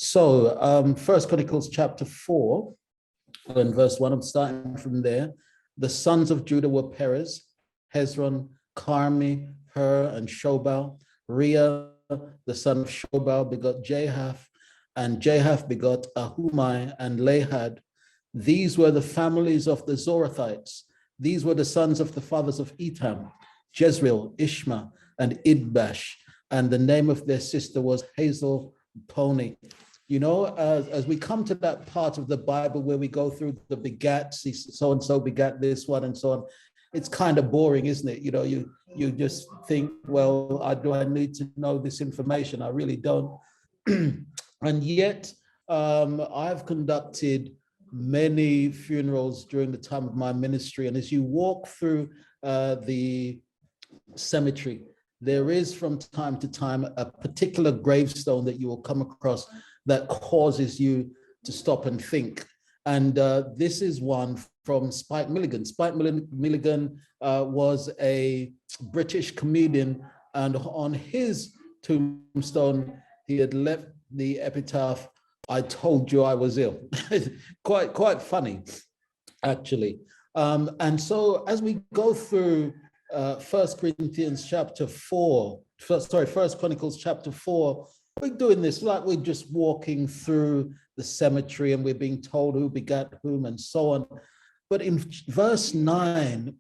First Chronicles chapter 4, and verse 1, I'm starting from there. The sons of Judah were Perez, Hezron, Carmi, Hur, and Shobal. Rhea, the son of Shobal, begot Jahath, and Jahath begot Ahumai and Lahad. These were the families of the Zorathites. These were the sons of the fathers of Etam, Jezreel, Ishma, and Idbash. And the name of their sister was Hazel Poni. You know, as we come to that part of the Bible where we go through the begats, so-and-so begat this one and so on, it's kind of boring, isn't it? You know, you just think, well, do I need to know this information? I really don't. And yet, I've conducted many funerals during the time of my ministry. And as you walk through the cemetery, there is from time to time a particular gravestone that you will come across that causes you to stop and think. And this is one from Spike Milligan. Spike Milligan was a British comedian, and on his tombstone, he had left the epitaph, "I told you I was ill." quite funny, actually. And so as we go through First Chronicles chapter 4, we're doing this like we're just walking through the cemetery and we're being told who begat whom and so on. But in verse 9,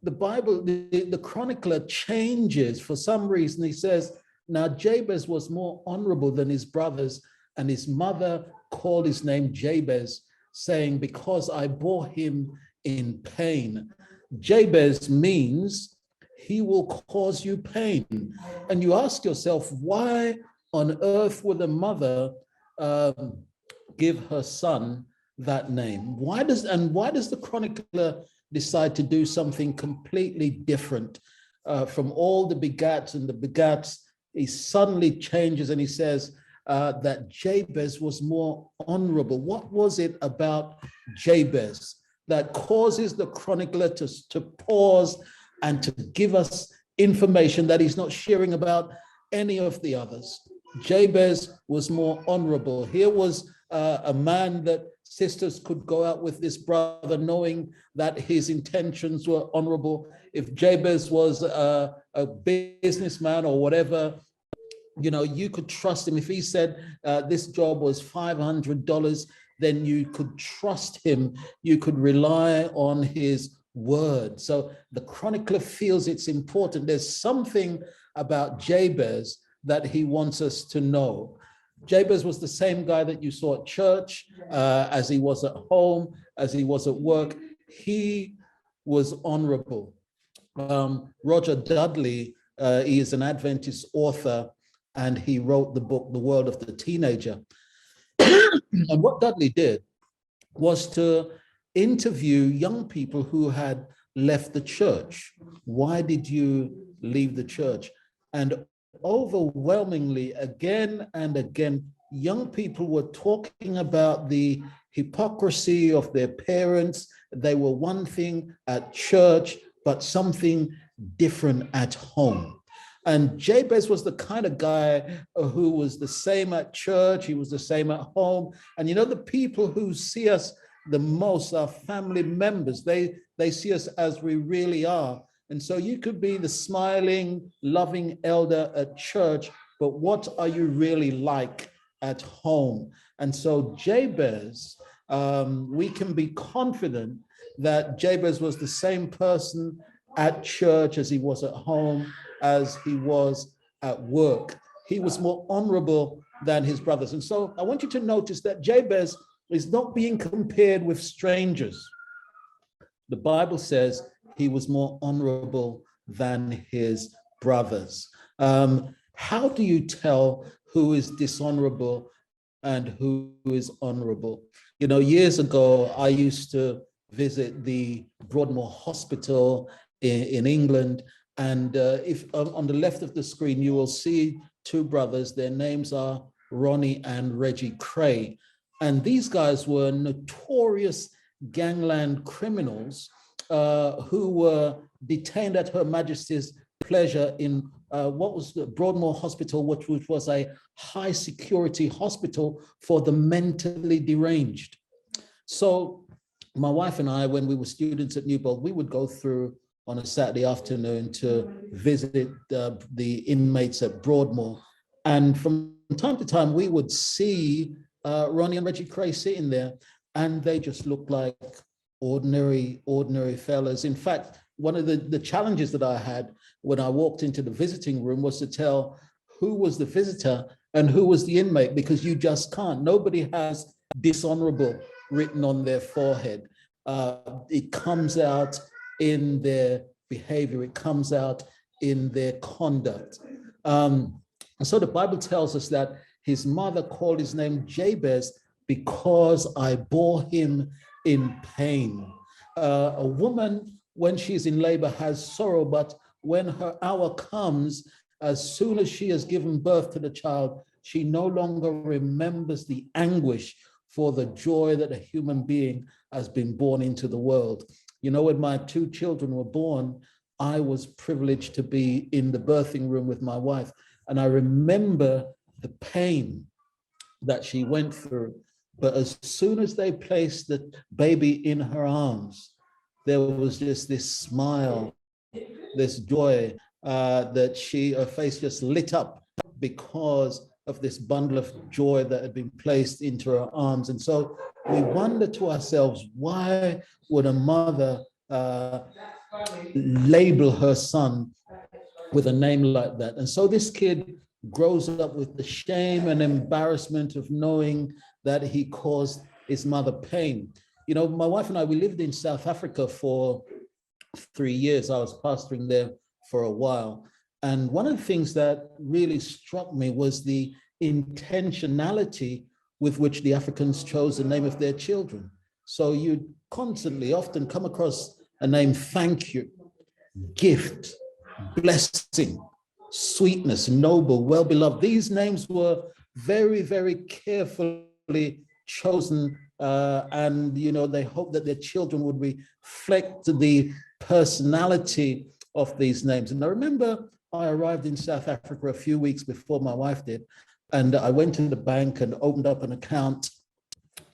the Bible, the chronicler changes for some reason. He says, now Jabez was more honorable than his brothers, and his mother called his name Jabez, saying, because I bore him in pain. Jabez means he will cause you pain. And you ask yourself, why on earth would a mother give her son that name? Why does the chronicler decide to do something completely different from all the begats and the begats? He suddenly changes and he says that Jabez was more honorable. What was it about Jabez that causes the chronicler to pause and to give us information that he's not sharing about any of the others? Jabez was more honorable. Here was a man that sisters could go out with this brother knowing that his intentions were honorable. If Jabez was a businessman or whatever, you know, you could trust him. If he said this job was $500, then you could trust him. You could rely on his word. So the chronicler feels it's important. There's something about Jabez that he wants us to know. Jabez was the same guy that you saw at church, as he was at home, as he was at work. He was honorable. Roger Dudley, he is an Adventist author, and he wrote the book, The World of the Teenager. And what Dudley did was to interview young people who had left the church. Why did you leave the church? And overwhelmingly, again and again, young people were talking about the hypocrisy of their parents. They were one thing at church, but something different at home. And Jabez was the kind of guy who was the same at church, he was the same at home. And you know, the people who see us the most are family members. They see us as we really are. And so you could be the smiling, loving elder at church, but what are you really like at home? And so Jabez, we can be confident that Jabez was the same person at church as he was at home, as he was at work. He was more honorable than his brothers. And so I want you to notice that Jabez is not being compared with strangers. The Bible says he was more honorable than his brothers. How do you tell who is dishonorable and who is honorable? You know, years ago, I used to visit the Broadmoor Hospital in England. And if on the left of the screen, you will see two brothers. Their names are Ronnie and Reggie Cray. And these guys were notorious gangland criminals who were detained at Her Majesty's pleasure in what was the Broadmoor Hospital, which was a high security hospital for the mentally deranged. So my wife and I, when we were students at Newbold, we would go through on a Saturday afternoon to visit the inmates at Broadmoor. And from time to time, we would see Ronnie and Reggie Cray sitting there, and they just looked like ordinary fellas. In fact, one of the challenges that I had when I walked into the visiting room was to tell who was the visitor and who was the inmate, because you just can't. Nobody has dishonorable written on their forehead. It comes out in their behavior, it comes out in their conduct. And so the Bible tells us that his mother called his name Jabez because I bore him in pain. A woman, when she's in labor, has sorrow, but when her hour comes, as soon as she has given birth to the child, she no longer remembers the anguish for the joy that a human being has been born into the world. You know, when my two children were born, I was privileged to be in the birthing room with my wife. And I remember the pain that she went through. But as soon as they placed the baby in her arms, there was just this smile, this joy that her face just lit up because of this bundle of joy that had been placed into her arms. And so we wonder to ourselves, why would a mother label her son with a name like that? And so this kid grows up with the shame and embarrassment of knowing that he caused his mother pain. You know, my wife and I, we lived in South Africa for 3 years. I was pastoring there for a while. And one of the things that really struck me was the intentionality with which the Africans chose the name of their children. So you constantly often come across a name, thank you, gift, blessing, sweetness, noble, well-beloved. These names were very, very carefully chosen, and you know, they hoped that their children would reflect the personality of these names. And I remember I arrived in South Africa a few weeks before my wife did, and I went to the bank and opened up an account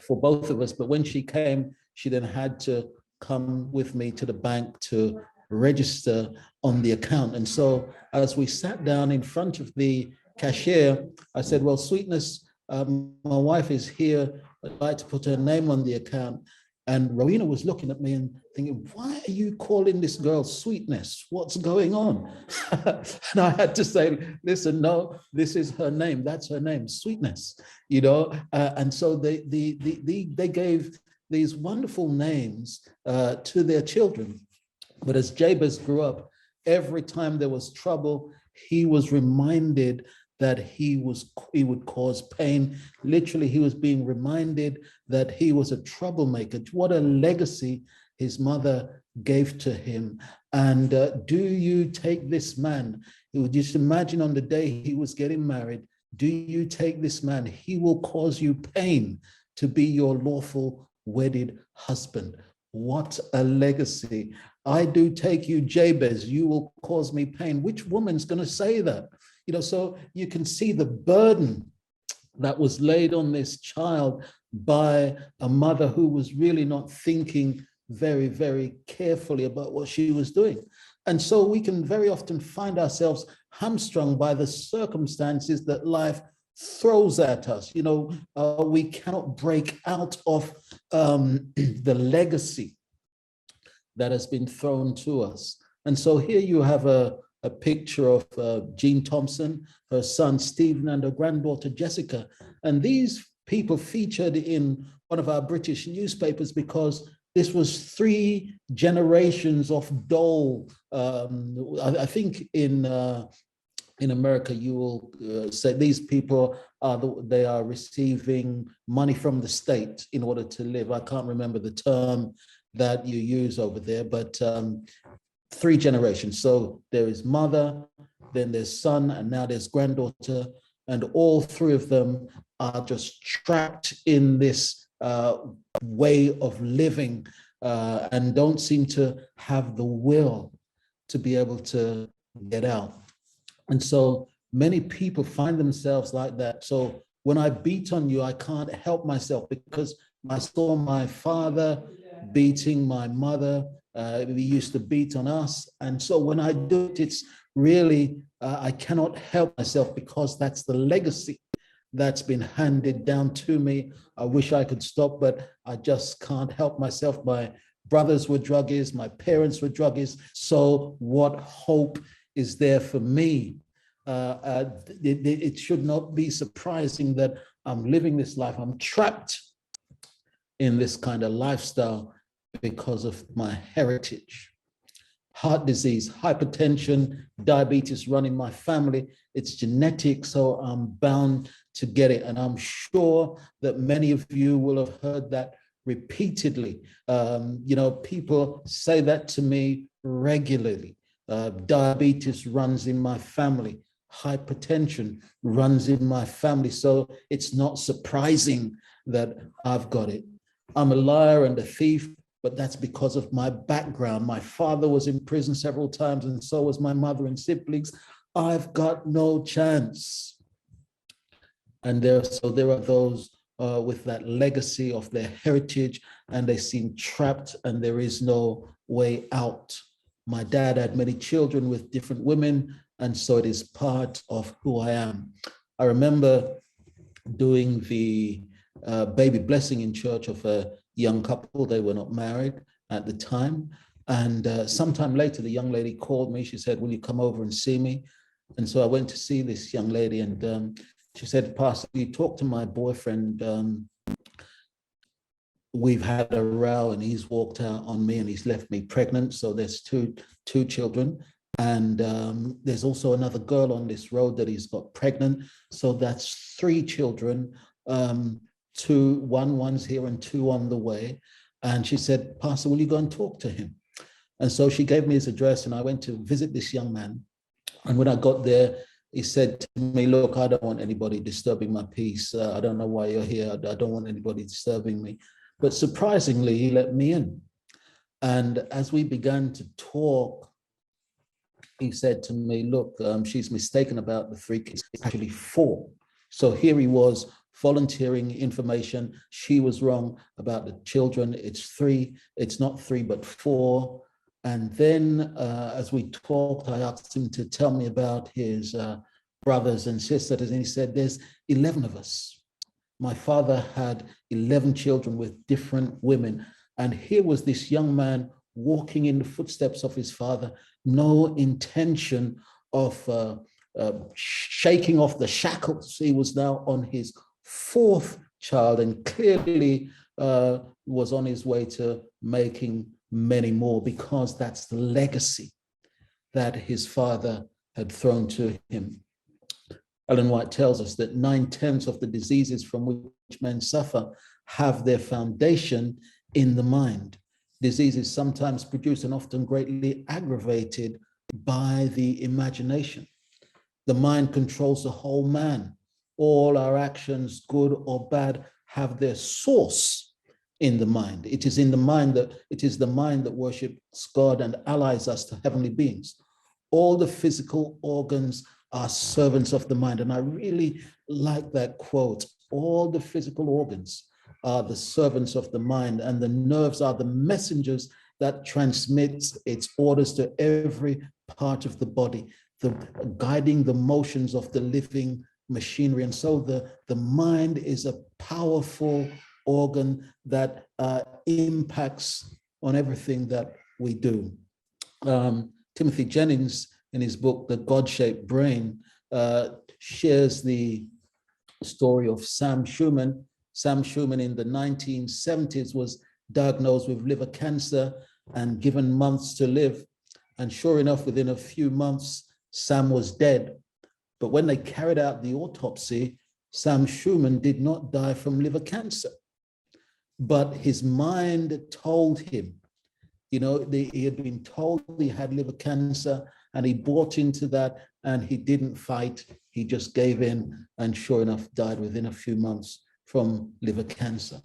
for both of us. But when she came, she then had to come with me to the bank to register on the account. And so as we sat down in front of the cashier, I said, well, Sweetness, my wife is here. I'd like to put her name on the account. And Rowena was looking at me and thinking, why are you calling this girl Sweetness? What's going on? And I had to say, listen, no, this is her name. That's her name, Sweetness, you know? And so they gave these wonderful names to their children. But as Jabez grew up, every time there was trouble, he was reminded that he would cause pain. Literally, he was being reminded that he was a troublemaker. What a legacy his mother gave to him. And do you take this man? You would just imagine on the day he was getting married, do you take this man? He will cause you pain to be your lawful wedded husband. What a legacy. I do take you, Jabez, you will cause me pain. Which woman's going to say that? You know, so you can see the burden that was laid on this child by a mother who was really not thinking very, very carefully about what she was doing. And so we can very often find ourselves hamstrung by the circumstances that life throws at us. You know, we cannot break out of the legacy that has been thrown to us. And so here you have a picture of Jean Thompson, her son Stephen, and her granddaughter Jessica. And these people featured in one of our British newspapers because this was 3 generations of dole. I think in America, you will say these people they are receiving money from the state in order to live. I can't remember the term that you use over there, but 3 generations. So there is mother, then there's son, and now there's granddaughter, and all 3 of them are just trapped in this way of living and don't seem to have the will to be able to get out. And so many people find themselves like that. So when I beat on you, I can't help myself because I saw my father beating my mother. We used to beat on us. And so when I do it, it's really, I cannot help myself because that's the legacy that's been handed down to me. I wish I could stop, but I just can't help myself. My brothers were druggies, my parents were druggies. So what hope is there for me? It should not be surprising that I'm living this life. I'm trapped in this kind of lifestyle because of my heritage. Heart disease, hypertension, diabetes run in my family. It's genetic, so I'm bound to get it. And I'm sure that many of you will have heard that repeatedly. People say that to me regularly. Diabetes runs in my family. Hypertension runs in my family. So it's not surprising that I've got it. I'm a liar and a thief, but that's because of my background. My father was in prison several times, and so was my mother and siblings. I've got no chance. And there are those with that legacy of their heritage, and they seem trapped, and there is no way out. My dad had many children with different women, and so it is part of who I am. I remember doing the baby blessing in church of a young couple. They were not married at the time. And sometime later, the young lady called me. She said, "Will you come over and see me?" And so I went to see this young lady, and she said, "Pastor, you talk to my boyfriend. We've had a row and he's walked out on me and he's left me pregnant. So there's two children. And there's also another girl on this road that he's got pregnant. So that's 3 children, one's here and 2 on the way." And she said, "Pastor, will you go and talk to him?" And so she gave me his address, and I went to visit this young man. And when I got there, he said to me, "Look, I don't want anybody disturbing my peace. I don't know why you're here. I don't want anybody disturbing me." But surprisingly, he let me in. And as we began to talk, he said to me, "Look, she's mistaken about the 3 kids. It's actually 4. So here he was volunteering information. She was wrong about the children. It's 3. It's not 3, but 4. And then as we talked, I asked him to tell me about his brothers and sisters. And he said, "There's 11 of us. My father had 11 children with different women." And here was this young man walking in the footsteps of his father, no intention of shaking off the shackles. He was now on his 4th child, and clearly was on his way to making many more, because that's the legacy that his father had thrown to him. Ellen White tells us that 9/10 of the diseases from which men suffer have their foundation in the mind. Diseases sometimes produced and often greatly aggravated by the imagination. The mind controls the whole man. All our actions, good or bad, have their source in the mind. It is the mind that worships God and allies us to heavenly beings. All the physical organs are servants of the mind. And I really like that quote. All the physical organs are the servants of the mind, and the nerves are the messengers that transmit its orders to every part of the body, guiding the motions of the living machinery. And so the mind is a powerful organ that impacts on everything that we do. Timothy Jennings, in his book, The God-Shaped Brain, shares the story of Sam Schumann. Sam Schumann in the 1970s was diagnosed with liver cancer and given months to live. And sure enough, within a few months, Sam was dead. But when they carried out the autopsy, Sam Schumann did not die from liver cancer. But his mind told him, he had been told he had liver cancer, and he bought into that, and he didn't fight. He just gave in, and sure enough, died within a few months from liver cancer.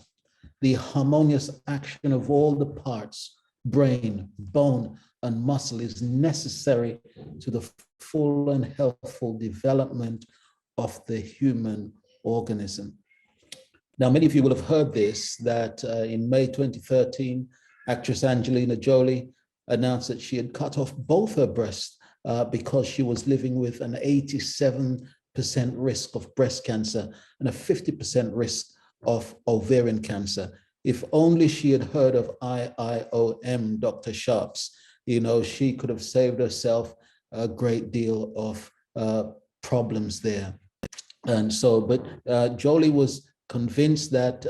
The harmonious action of all the parts, brain, bone, and muscle is necessary to the full and healthful development of the human organism. Now, many of you will have heard this, that in May 2013, actress Angelina Jolie announced that she had cut off both her breasts because she was living with an 87% risk of breast cancer and a 50% risk of ovarian cancer. If only she had heard of IIOM, Dr. Sharps, she could have saved herself a great deal of problems there. And so, but Jolie was convinced that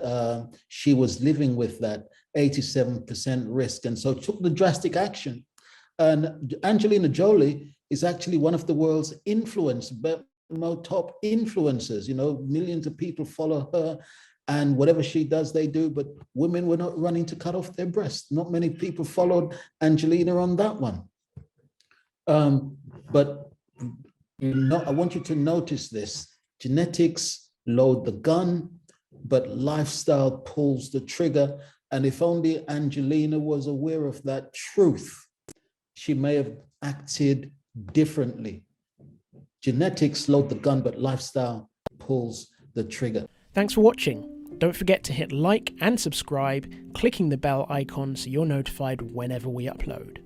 she was living with that 87% risk, and so took the drastic action. And Angelina Jolie is actually one of the world's top influencers. Millions of people follow her, and whatever she does, they do. But women were not running to cut off their breasts. Not many people followed Angelina on that one. But I want you to notice this: genetics load the gun, but lifestyle pulls the trigger. And if only Angelina was aware of that truth, she may have acted differently. Genetics load the gun, but lifestyle pulls the trigger. Thanks for watching. Don't forget to hit like and subscribe, clicking the bell icon so you're notified whenever we upload.